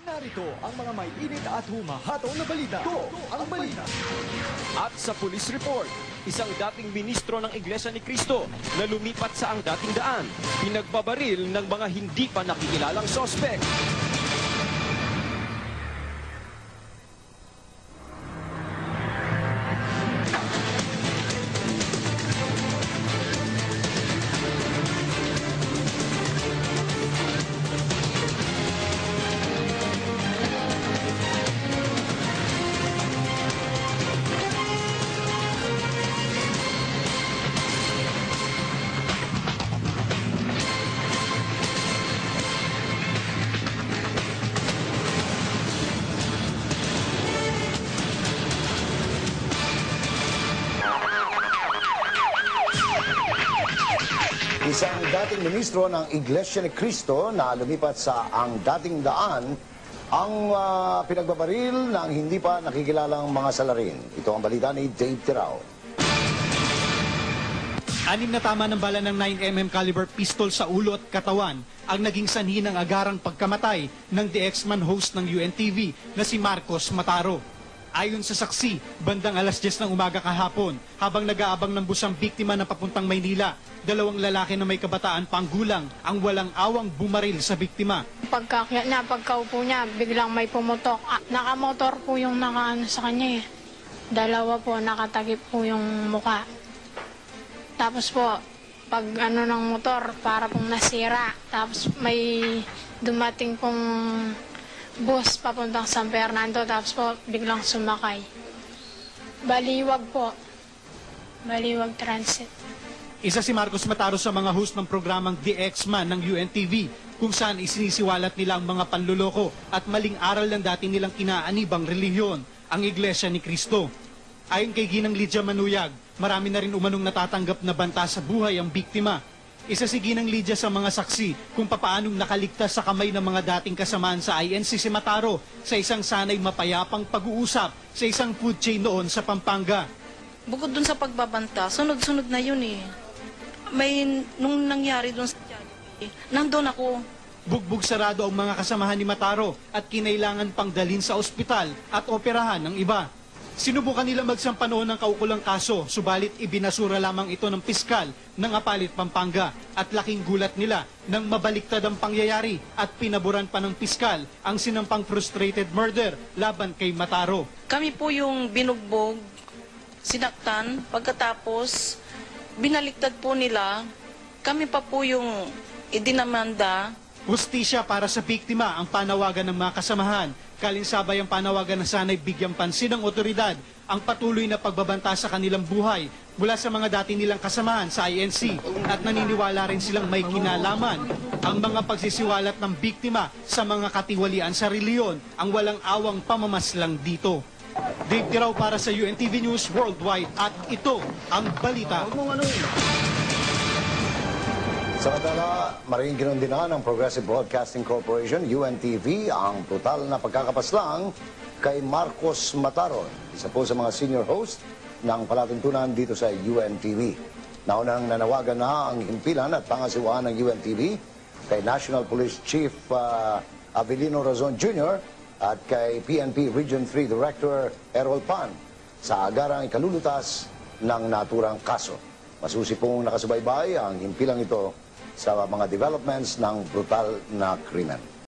Narito ang mga may init at humahato na balita. Ito ang balita. At sa police report, isang dating ministro ng Iglesia ni Cristo na lumipat sa ang dating daan, pinagbabaril ng mga hindi pa nakikilalang sospek. Isang dating ministro ng Iglesia ni Cristo na lumipat sa ang dating daan ang pinagbabaril ng hindi pa nakikilalang mga salarin. Ito ang balita ni Dave Tirao. 6 na tama ng bala ng 9mm caliber pistol sa ulo at katawan ang naging sanhi ng agarang pagkamatay ng The X-Man host ng UNTV na si Marcos Mataro. Ayon sa saksi, bandang alas 10 ng umaga kahapon, habang nag-aabang ng busang biktima na papuntang Maynila, 2 lalaki na may kabataan panggulang ang walang awang bumaril sa biktima. Pagkakyat niya, pagkaupo niya, biglang may pumutok. Nakamotor po yung nakaano sa kanya eh. 2 po, nakatagip po yung muka. Tapos po, pag ano ng motor, para pong nasira. Tapos may dumating pong bus papuntang San Fernando, tapos po biglang sumakay. Baliwag po. Baliwag Transit. Isa si Marcos Mataro sa mga host ng programang The X-Man ng UNTV, kung saan isinisiwalat nila ang mga panluloko at maling aral ng dati nilang kinaanibang relihiyon, ang Iglesia ni Cristo. Ayon kay Ginang Lydia Manuyag, marami na rin umanong natatanggap na banta sa buhay ang biktima. Isa si Ginang Lydia sa mga saksi kung papaanong nakaligtas sa kamay ng mga dating kasamaan sa INC si Mataro sa isang sanay mapayapang pag-uusap sa isang food chain noon sa Pampanga. Bukod dun sa pagbabanta, sunod-sunod na yun eh. Nung nangyari dun sa Jollibee, nandun ako. Bugbog sarado ang mga kasamahan ni Mataro at kinailangan pang dalhin sa ospital at operahan ng iba. Sinubukan nila magsampa noon ng kaukulang kaso, subalit ibinasura lamang ito ng piskal ng Apalit, Pampanga, at laking gulat nila nang mabaliktad ang pangyayari at pinaburan pa ng piskal ang sinampang frustrated murder laban kay Mataro. Kami po yung binugbog, sinaktan, pagkatapos binaliktad po nila, kami pa po yung idinamanda. Hustisya para sa biktima ang panawagan ng mga kasamahan. Kalinsabay ang panawagan na sana'y bigyang pansin ng otoridad ang patuloy na pagbabanta sa kanilang buhay mula sa mga dati nilang kasamahan sa INC, at naniniwala rin silang may kinalaman ang mga pagsisiwalat ng biktima sa mga katiwalian sa reliyon ang walang awang pamamaslang dito. Dave Tirao para sa UNTV News Worldwide, at ito ang balita. Samantala, maring kinundina ng Progressive Broadcasting Corporation, UNTV, ang brutal na pagkakapaslang kay Marcos Mataro, isa po sa mga senior host ng palatuntunan dito sa UNTV. Naunang nanawagan na ang himpilan at pangasiwaan ng UNTV kay National Police Chief Avelino Razon Jr. at kay PNP Region 3 Director Errol Pan sa agarang ikalulutas ng naturang kaso. Masusi pong nakasubaybay ang himpilang ito sa mga developments ng brutal na krimen.